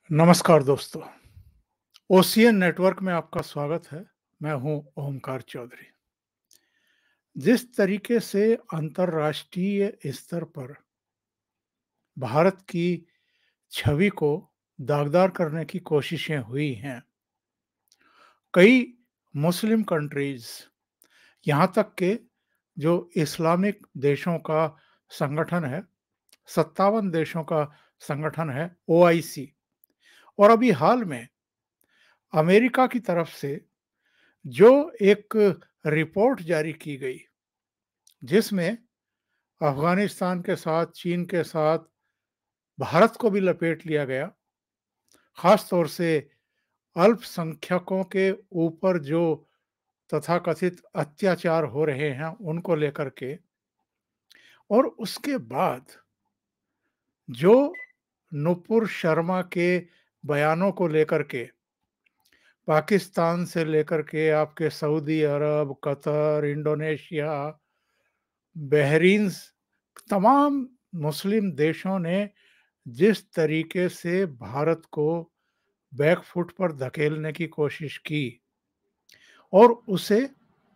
नमस्कार दोस्तों, ocean network में आपका स्वागत है। मैं हूं ओमकार चौधरी। जिस तरीके से अंतर्राष्ट्रीय स्तर पर भारत की छवि को दागदार करने की कोशिशें हुई हैं, कई मुस्लिम कंट्रीज, यहाँ तक के जो इस्लामिक देशों का संगठन है, 57 देशों का संगठन है ओआईसी, और अभी हाल में अमेरिका की तरफ से जो एक रिपोर्ट जारी की गई, जिसमें अफगानिस्तान के साथ, चीन के साथ भारत को भी लपेट लिया गया, खास तौर से अल्पसंख्यकों के ऊपर जो तथाकथित अत्याचार हो रहे हैं उनको लेकर के, और उसके बाद जो नुपुर शर्मा के बयानों को लेकर के पाकिस्तान से लेकर के आपके सऊदी अरब, कतर, इंडोनेशिया, बहरीन, तमाम मुस्लिम देशों ने जिस तरीके से भारत को बैकफुट पर धकेलने की कोशिश की और उसे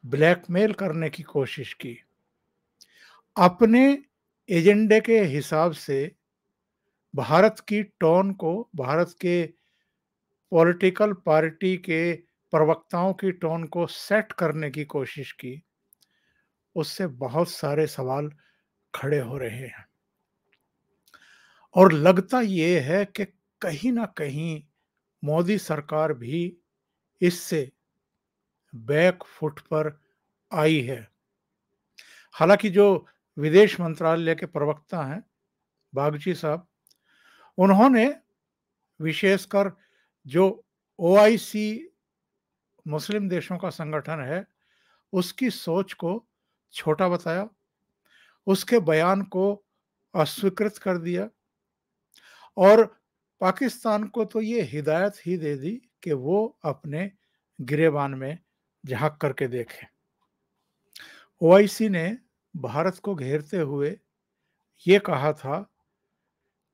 ब्लैकमेल करने की कोशिश की, अपने एजेंडे के हिसाब से भारत की टोन को, भारत के पॉलिटिकल पार्टी के प्रवक्ताओं की टोन को सेट करने की कोशिश की, उससे बहुत सारे सवाल खड़े हो रहे हैं। और लगता ये है कि कहीं न कहीं मोदी सरकार भी इससे बैक फुट पर आई है। हालाँकि जो विदेश मंत्रालय के प्रवक्ता हैं, बागची साहब, उन्होंने विशेषकर जो ओआईसी मुस्लिम देशों का संगठन है, उसकी सोच को छोटा बताया, उसके बयान को अस्वीकृत कर दिया, और पाकिस्तान को तो ये हिदायत ही दे दी कि वो अपने गिरेबान में झाँक करके देखें। ओआईसी ने भारत को घेरते हुए ये कहा था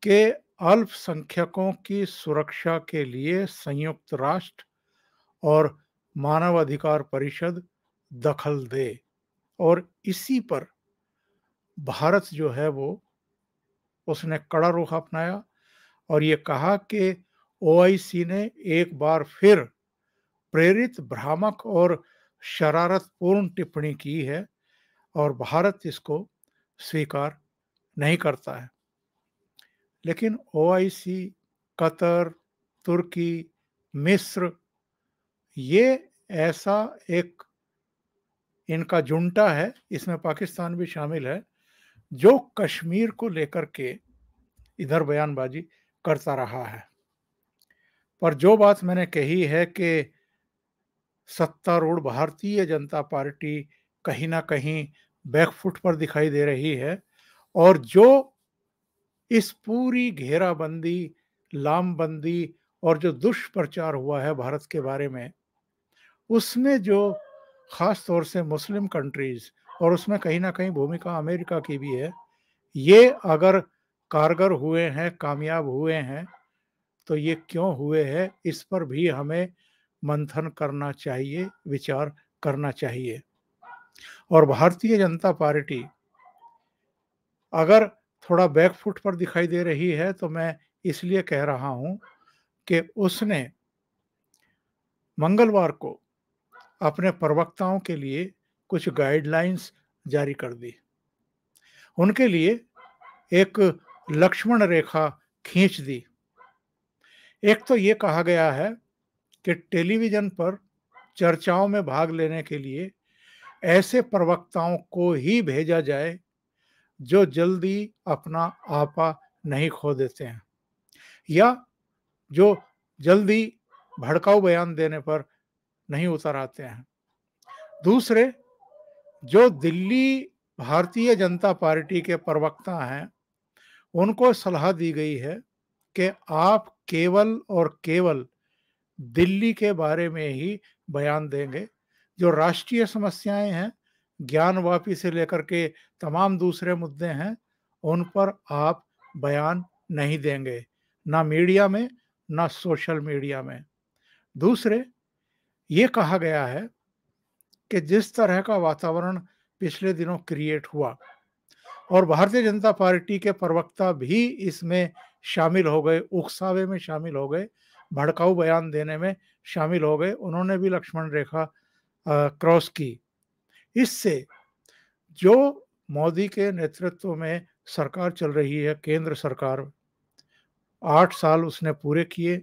कि अल्पसंख्यकों की सुरक्षा के लिए संयुक्त राष्ट्र और मानव अधिकार परिषद दखल दे, और इसी पर भारत जो है वो उसने कड़ा रुख अपनाया और ये कहा कि ओआईसी ने एक बार फिर प्रेरित, भ्रामक और शरारतपूर्ण टिप्पणी की है और भारत इसको स्वीकार नहीं करता है। लेकिन ओआईसी, कतर, तुर्की, मिस्र, ये ऐसा एक इनका जुंटा है, इसमें पाकिस्तान भी शामिल है, जो कश्मीर को लेकर के इधर बयानबाजी करता रहा है। पर जो बात मैंने कही है कि सत्तारूढ़ भारतीय जनता पार्टी कहीं न कहीं बैकफुट पर दिखाई दे रही है, और जो इस पूरी घेराबंदी, लामबंदी और जो दुष्प्रचार हुआ है भारत के बारे में, उसमें जो ख़ास तौर से मुस्लिम कंट्रीज़, और उसमें कहीं न कहीं भूमिका अमेरिका की भी है, ये अगर कारगर हुए हैं, कामयाब हुए हैं, तो ये क्यों हुए हैं, इस पर भी हमें मंथन करना चाहिए, विचार करना चाहिए। और भारतीय जनता पार्टी अगर थोड़ा बैकफुट पर दिखाई दे रही है, तो मैं इसलिए कह रहा हूँ कि उसने मंगलवार को अपने प्रवक्ताओं के लिए कुछ गाइडलाइंस जारी कर दी। उनके लिए एक लक्ष्मण रेखा खींच दी। एक तो ये कहा गया है कि टेलीविज़न पर चर्चाओं में भाग लेने के लिए ऐसे प्रवक्ताओं को ही भेजा जाए जो जल्दी अपना आपा नहीं खो देते हैं, या जो जल्दी भड़काऊ बयान देने पर नहीं उतर आते हैं। दूसरे, जो दिल्ली भारतीय जनता पार्टी के प्रवक्ता हैं, उनको सलाह दी गई है कि आप केवल और केवल दिल्ली के बारे में ही बयान देंगे। जो राष्ट्रीय समस्याएं हैं, ज्ञानवापी से लेकर के तमाम दूसरे मुद्दे हैं, उन पर आप बयान नहीं देंगे, ना मीडिया में, ना सोशल मीडिया में। दूसरे, ये कहा गया है कि जिस तरह का वातावरण पिछले दिनों क्रिएट हुआ और भारतीय जनता पार्टी के प्रवक्ता भी इसमें शामिल हो गए, उकसावे में शामिल हो गए, भड़काऊ बयान देने में शामिल हो गए, उन्होंने भी लक्ष्मण रेखा क्रॉस की। इससे जो मोदी के नेतृत्व में सरकार चल रही है, केंद्र सरकार, 8 साल उसने पूरे किए।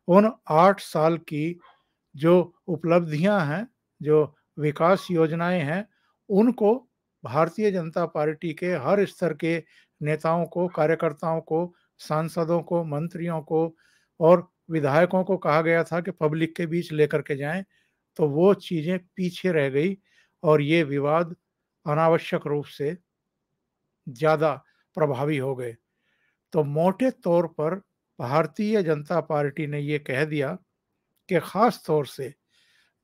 उन 8 साल की जो उपलब्धियां हैं, जो विकास योजनाएं हैं, उनको भारतीय जनता पार्टी के हर स्तर के नेताओं को, कार्यकर्ताओं को, सांसदों को, मंत्रियों को और विधायकों को कहा गया था कि पब्लिक के बीच लेकर के जाएं, तो वो चीजें पीछे रह गई और ये विवाद अनावश्यक रूप से ज्यादा प्रभावी हो गए। तो मोटे तौर पर भारतीय जनता पार्टी ने ये कह दिया कि खास तौर से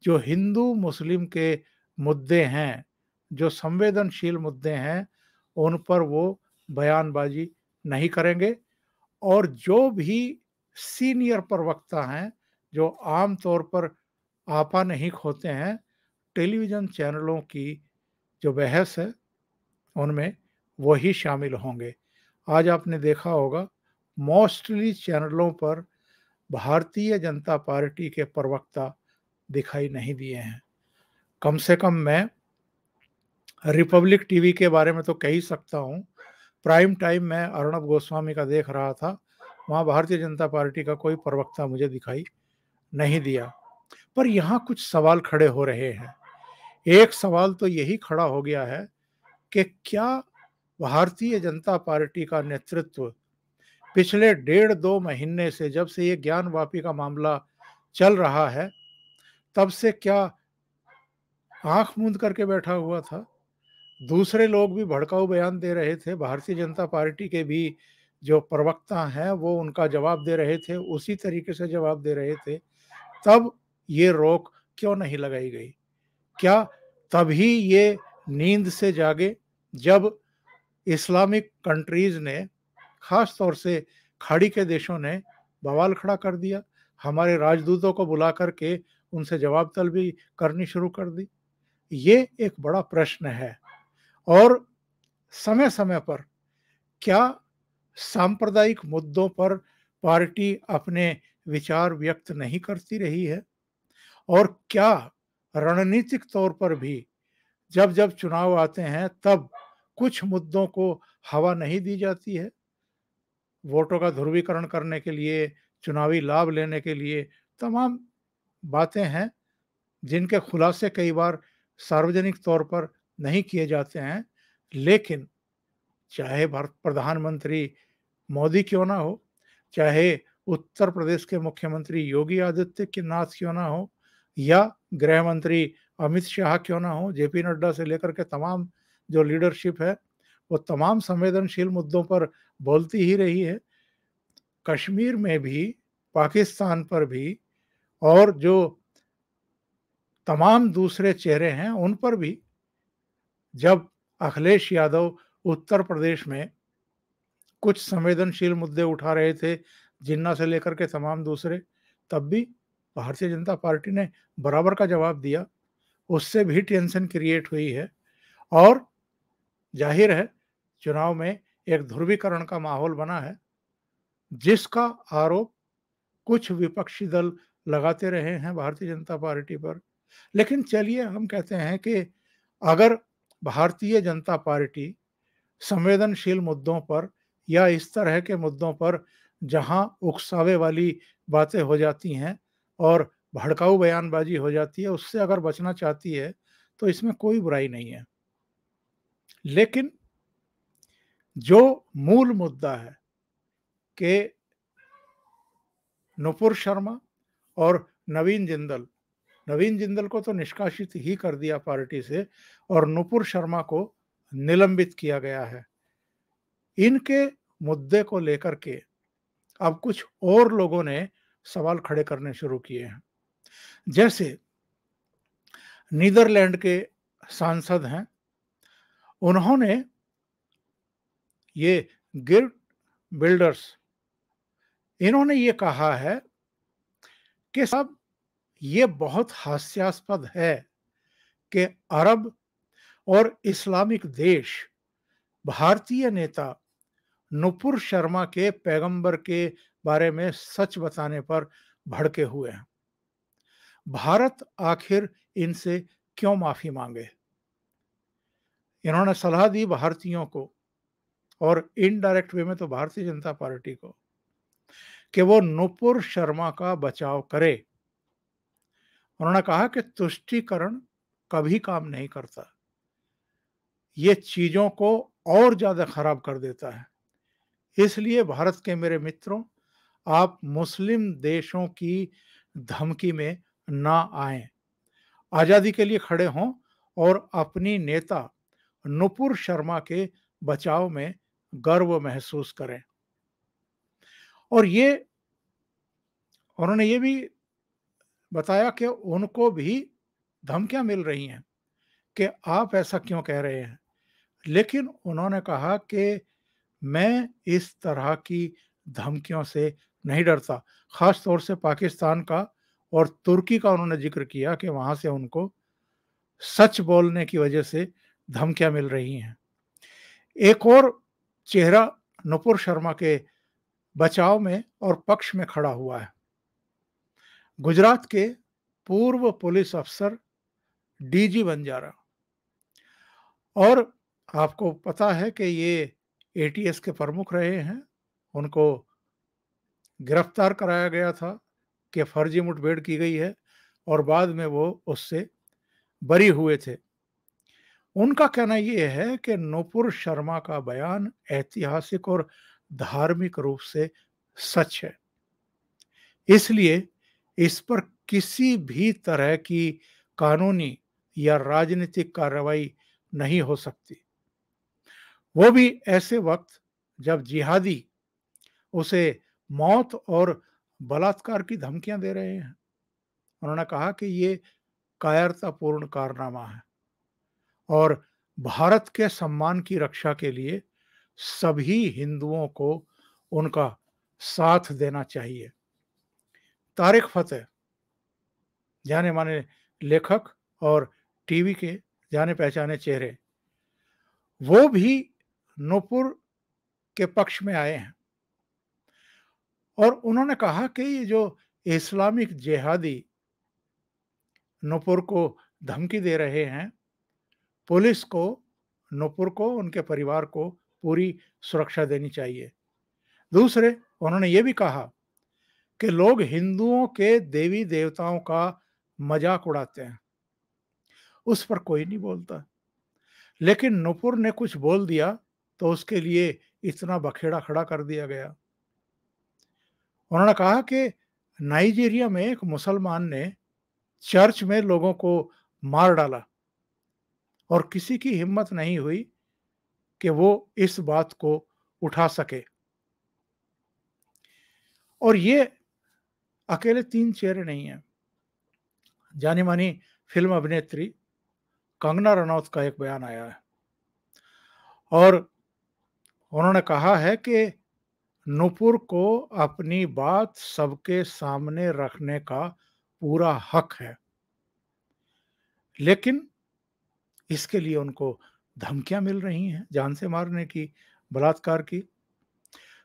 जो हिंदू मुस्लिम के मुद्दे हैं, जो संवेदनशील मुद्दे हैं, उन पर वो बयानबाजी नहीं करेंगे और जो भी सीनियर प्रवक्ता हैं, जो आम तौर पर आपा नहीं खोते हैं, टेलीविज़न चैनलों की जो बहस है, उनमें वही शामिल होंगे। आज आपने देखा होगा, मोस्टली चैनलों पर भारतीय जनता पार्टी के प्रवक्ता दिखाई नहीं दिए हैं। कम से कम मैं रिपब्लिक टीवी के बारे में तो कह ही सकता हूँ। प्राइम टाइम मैं अर्णब गोस्वामी का देख रहा था, वहाँ भारतीय जनता पार्टी का कोई प्रवक्ता मुझे दिखाई नहीं दिया। पर यहाँ कुछ सवाल खड़े हो रहे हैं। एक सवाल तो यही खड़ा हो गया है कि क्या भारतीय जनता पार्टी का नेतृत्व पिछले 1.5-2 महीने से, जब से ये ज्ञान वापी का मामला चल रहा है, तब से क्या आंख मूंद करके बैठा हुआ था? दूसरे लोग भी भड़काऊ बयान दे रहे थे, भारतीय जनता पार्टी के भी जो प्रवक्ता हैं वो उनका जवाब दे रहे थे, उसी तरीके से जवाब दे रहे थे। तब ये रोक क्यों नहीं लगाई गई? क्या तभी ये नींद से जागे जब इस्लामिक कंट्रीज ने, खास तौर से खाड़ी के देशों ने बवाल खड़ा कर दिया, हमारे राजदूतों को बुला करके उनसे जवाब तलबी करनी शुरू कर दी? ये एक बड़ा प्रश्न है। और समय समय पर क्या सांप्रदायिक मुद्दों पर पार्टी अपने विचार व्यक्त नहीं करती रही है? और क्या रणनीतिक तौर पर भी जब जब चुनाव आते हैं तब कुछ मुद्दों को हवा नहीं दी जाती है? वोटों का ध्रुवीकरण करने के लिए, चुनावी लाभ लेने के लिए तमाम बातें हैं जिनके खुलासे कई बार सार्वजनिक तौर पर नहीं किए जाते हैं। लेकिन चाहे भारत प्रधानमंत्री मोदी क्यों ना हो, चाहे उत्तर प्रदेश के मुख्यमंत्री योगी आदित्यनाथ क्यों ना हो, या गृह मंत्री अमित शाह क्यों ना हो, जेपी नड्डा से लेकर के तमाम जो लीडरशिप है, वो तमाम संवेदनशील मुद्दों पर बोलती ही रही है। कश्मीर में भी, पाकिस्तान पर भी और जो तमाम दूसरे चेहरे हैं उन पर भी, जब अखिलेश यादव उत्तर प्रदेश में कुछ संवेदनशील मुद्दे उठा रहे थे, जिन्ना से लेकर के तमाम दूसरे, तब भी भारतीय जनता पार्टी ने बराबर का जवाब दिया। उससे भी टेंशन क्रिएट हुई है और जाहिर है चुनाव में एक ध्रुवीकरण का माहौल बना है, जिसका आरोप कुछ विपक्षी दल लगाते रहे हैं भारतीय जनता पार्टी पर। लेकिन चलिए हम कहते हैं कि अगर भारतीय जनता पार्टी संवेदनशील मुद्दों पर या इस तरह के मुद्दों पर जहां उकसावे वाली बातें हो जाती हैं और भड़काऊ बयानबाजी हो जाती है, उससे अगर बचना चाहती है तो इसमें कोई बुराई नहीं है। लेकिन जो मूल मुद्दा है कि नुपुर शर्मा और नवीन जिंदल को तो निष्कासित ही कर दिया पार्टी से और नुपुर शर्मा को निलंबित किया गया है। इनके मुद्दे को लेकर के अब कुछ और लोगों ने सवाल खड़े करने शुरू किए हैं। जैसे नीदरलैंड के सांसद हैं, उन्होंने ये गिर्ड बिल्डर्स इन्होंने ये कहा है कि साहब ये बहुत हास्यास्पद है कि अरब और इस्लामिक देश भारतीय नेता नुपुर शर्मा के पैगंबर के बारे में सच बताने पर भड़के हुए हैं। भारत आखिर इनसे क्यों माफी मांगे? इन्होंने सलाह दी भारतीयों को और इनडायरेक्ट वे में तो भारतीय जनता पार्टी को कि वो नुपुर शर्मा का बचाव करे। उन्होंने कहा कि तुष्टीकरण कभी काम नहीं करता, ये चीजों को और ज्यादा खराब कर देता है। इसलिए भारत के मेरे मित्रों, आप मुस्लिम देशों की धमकी में ना आए, आजादी के लिए खड़े हों और अपनी नेता नुपुर शर्मा के बचाव में गर्व महसूस करें। और ये उन्होंने ये भी बताया कि उनको भी धमकियां मिल रही हैं कि आप ऐसा क्यों कह रहे हैं, लेकिन उन्होंने कहा कि मैं इस तरह की धमकियों से नहीं डरता। खास तौर से पाकिस्तान का और तुर्की का उन्होंने जिक्र किया कि वहां से उनको सच बोलने की वजह से धमकियां मिल रही हैं। एक और चेहरा नुपुर शर्मा के बचाव में और पक्ष में खड़ा हुआ है। गुजरात के पूर्व पुलिस अफसर डीजी बंजारा, और आपको पता है कि ये एटीएस के प्रमुख रहे हैं। उनको गिरफ्तार कराया गया था कि फर्जी मुठभेड़ की गई है और बाद में वो उससे बरी हुए थे। उनका कहना ये है कि नुपुर शर्मा का बयान ऐतिहासिक और धार्मिक रूप से सच है, इसलिए इस पर किसी भी तरह की कानूनी या राजनीतिक कार्रवाई नहीं हो सकती, वो भी ऐसे वक्त जब जिहादी उसे मौत और बलात्कार की धमकियां दे रहे हैं। उन्होंने कहा कि ये कायरतापूर्ण कारनामा है और भारत के सम्मान की रक्षा के लिए सभी हिंदुओं को उनका साथ देना चाहिए। तारिक फतेह, जाने माने लेखक और टीवी के जाने पहचाने चेहरे, वो भी नूपुर के पक्ष में आए हैं और उन्होंने कहा कि ये जो इस्लामिक जिहादी नूपुर को धमकी दे रहे हैं, पुलिस को नूपुर को, उनके परिवार को पूरी सुरक्षा देनी चाहिए। दूसरे, उन्होंने ये भी कहा कि लोग हिंदुओं के देवी देवताओं का मजाक उड़ाते हैं, उस पर कोई नहीं बोलता, लेकिन नूपुर ने कुछ बोल दिया तो उसके लिए इतना बखेड़ा खड़ा कर दिया गया। उन्होंने कहा कि नाइजीरिया में एक मुसलमान ने चर्च में लोगों को मार डाला और किसी की हिम्मत नहीं हुई कि वो इस बात को उठा सके। और ये अकेले तीन चेहरे नहीं हैं। जानी मानी फिल्म अभिनेत्री कंगना रनौत का एक बयान आया है और उन्होंने कहा है कि नूपुर को अपनी बात सबके सामने रखने का पूरा हक है, लेकिन इसके लिए उनको धमकियां मिल रही हैं, जान से मारने की, बलात्कार की।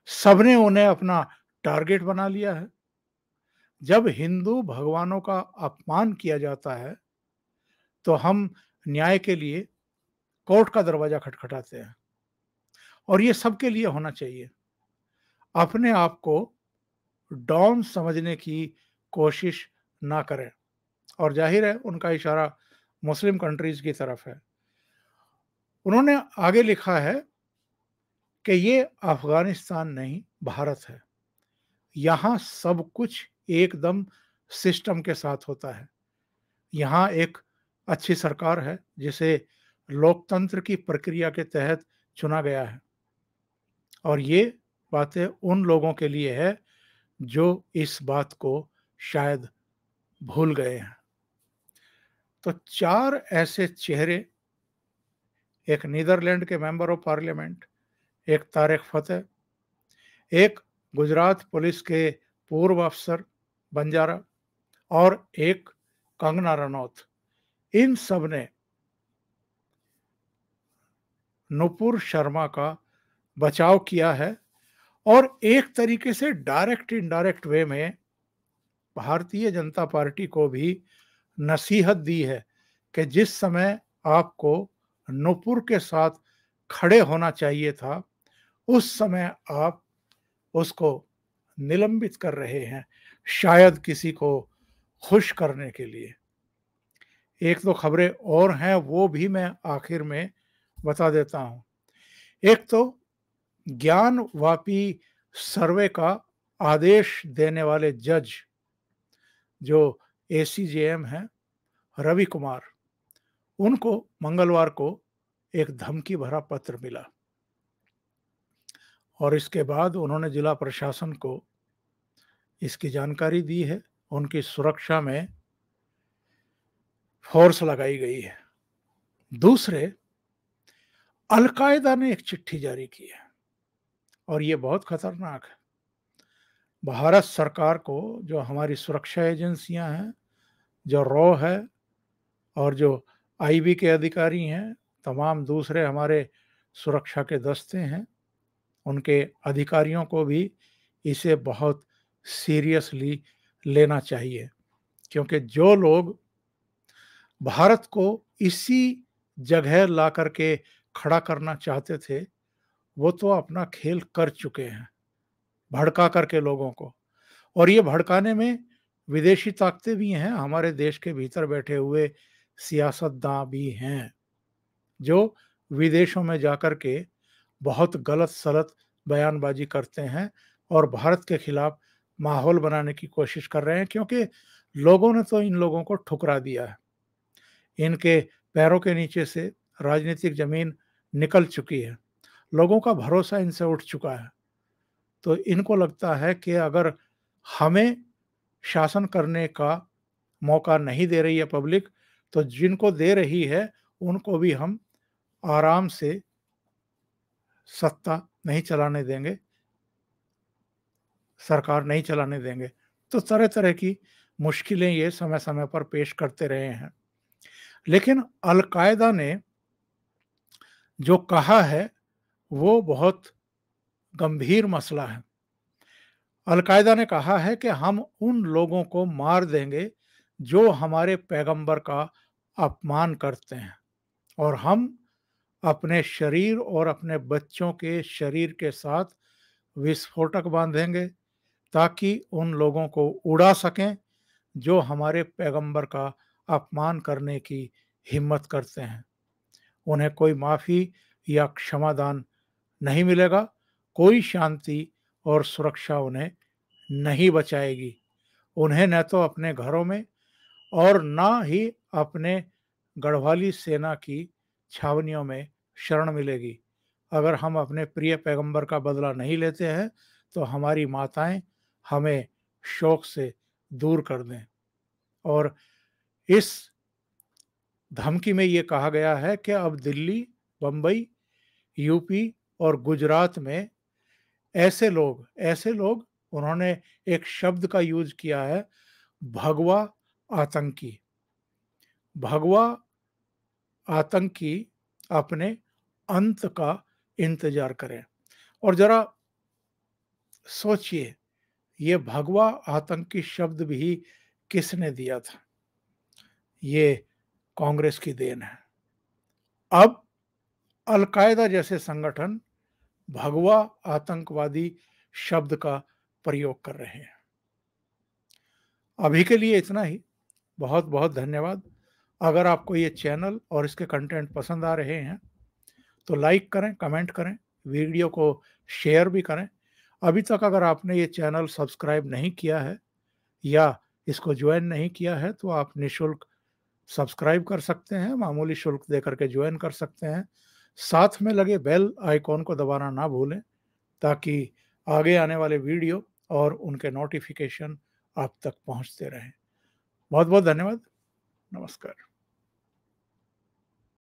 सबने उन्हें अपना टारगेट बना लिया है। जब हिंदू भगवानों का अपमान किया जाता है तो हम न्याय के लिए कोर्ट का दरवाजा खटखटाते हैं और ये सबके लिए होना चाहिए। अपने आप को डॉन समझने की कोशिश ना करें। और जाहिर है उनका इशारा मुस्लिम कंट्रीज की तरफ है। उन्होंने आगे लिखा है कि ये अफगानिस्तान नहीं, भारत है। यहाँ सब कुछ एकदम सिस्टम के साथ होता है। यहाँ एक अच्छी सरकार है जिसे लोकतंत्र की प्रक्रिया के तहत चुना गया है और ये बातें उन लोगों के लिए है जो इस बात को शायद भूल गए हैं। तो चार ऐसे चेहरे, एक नीदरलैंड के मेंबर ऑफ पार्लियामेंट, एक तारिक फतेह, एक गुजरात पुलिस के पूर्व अफसर बंजारा और एक कंगना रनौत, इन सब ने नुपुर शर्मा का बचाव किया है और एक तरीके से डायरेक्ट इनडायरेक्ट वे में भारतीय जनता पार्टी को भी नसीहत दी है कि जिस समय आपको नुपुर के साथ खड़े होना चाहिए था, उस समय आप उसको निलंबित कर रहे हैं, शायद किसी को खुश करने के लिए। एक दो खबरें और हैं, वो भी मैं आखिर में बता देता हूं। एक तो ज्ञानवापी सर्वे का आदेश देने वाले जज जो एसीजेएम हैं, रवि कुमार, उनको मंगलवार को एक धमकी भरा पत्र मिला और इसके बाद उन्होंने जिला प्रशासन को इसकी जानकारी दी है। उनकी सुरक्षा में फोर्स लगाई गई है। दूसरे, अलकायदा ने एक चिट्ठी जारी की है और ये बहुत खतरनाक है। भारत सरकार को, जो हमारी सुरक्षा एजेंसियां हैं, जो रॉ है और जो आईबी के अधिकारी हैं, तमाम दूसरे हमारे सुरक्षा के दस्ते हैं, उनके अधिकारियों को भी इसे बहुत सीरियसली लेना चाहिए, क्योंकि जो लोग भारत को इसी जगह ला करके खड़ा करना चाहते थे, वो तो अपना खेल कर चुके हैं, भड़का करके लोगों को। और ये भड़काने में विदेशी ताकतें भी हैं, हमारे देश के भीतर बैठे हुए सियासतदां भी हैं, जो विदेशों में जाकर के बहुत गलत सलत बयानबाजी करते हैं और भारत के खिलाफ माहौल बनाने की कोशिश कर रहे हैं, क्योंकि लोगों ने तो इन लोगों को ठुकरा दिया है। इनके पैरों के नीचे से राजनीतिक जमीन निकल चुकी है, लोगों का भरोसा इनसे उठ चुका है। तो इनको लगता है कि अगर हमें शासन करने का मौका नहीं दे रही है पब्लिक, तो जिनको दे रही है उनको भी हम आराम से सत्ता नहीं चलाने देंगे, सरकार नहीं चलाने देंगे। तो तरह तरह की मुश्किलें ये समय समय पर पेश करते रहे हैं। लेकिन अलकायदा ने जो कहा है वो बहुत गंभीर मसला है। अलकायदा ने कहा है कि हम उन लोगों को मार देंगे जो हमारे पैगंबर का अपमान करते हैं, और हम अपने शरीर और अपने बच्चों के शरीर के साथ विस्फोटक बांधेंगे ताकि उन लोगों को उड़ा सकें जो हमारे पैगंबर का अपमान करने की हिम्मत करते हैं। उन्हें कोई माफ़ी या क्षमादान नहीं मिलेगा, कोई शांति और सुरक्षा उन्हें नहीं बचाएगी। उन्हें न तो अपने घरों में और ना ही अपने गढ़वाली सेना की छावनियों में शरण मिलेगी। अगर हम अपने प्रिय पैगंबर का बदला नहीं लेते हैं तो हमारी माताएं हमें शोक से दूर कर दें। और इस धमकी में ये कहा गया है कि अब दिल्ली, बम्बई, यूपी और गुजरात में ऐसे लोग उन्होंने एक शब्द का यूज किया है, भगवा आतंकी। भगवा आतंकी अपने अंत का इंतजार करें। और जरा सोचिए, ये भगवा आतंकी शब्द भी किसने दिया था? ये कांग्रेस की देन है। अब अलकायदा जैसे संगठन भगवा आतंकवादी शब्द का प्रयोग कर रहे हैं। अभी के लिए इतना ही। बहुत बहुत धन्यवाद। अगर आपको ये चैनल और इसके कंटेंट पसंद आ रहे हैं तो लाइक करें, कमेंट करें, वीडियो को शेयर भी करें। अभी तक अगर आपने ये चैनल सब्सक्राइब नहीं किया है या इसको ज्वाइन नहीं किया है तो आप निःशुल्क सब्सक्राइब कर सकते हैं, मामूली शुल्क देकर के ज्वाइन कर सकते हैं। साथ में लगे बेल आइकॉन को दबाना ना भूलें ताकि आगे आने वाले वीडियो और उनके नोटिफिकेशन आप तक पहुंचते रहें। बहुत बहुत धन्यवाद। नमस्कार।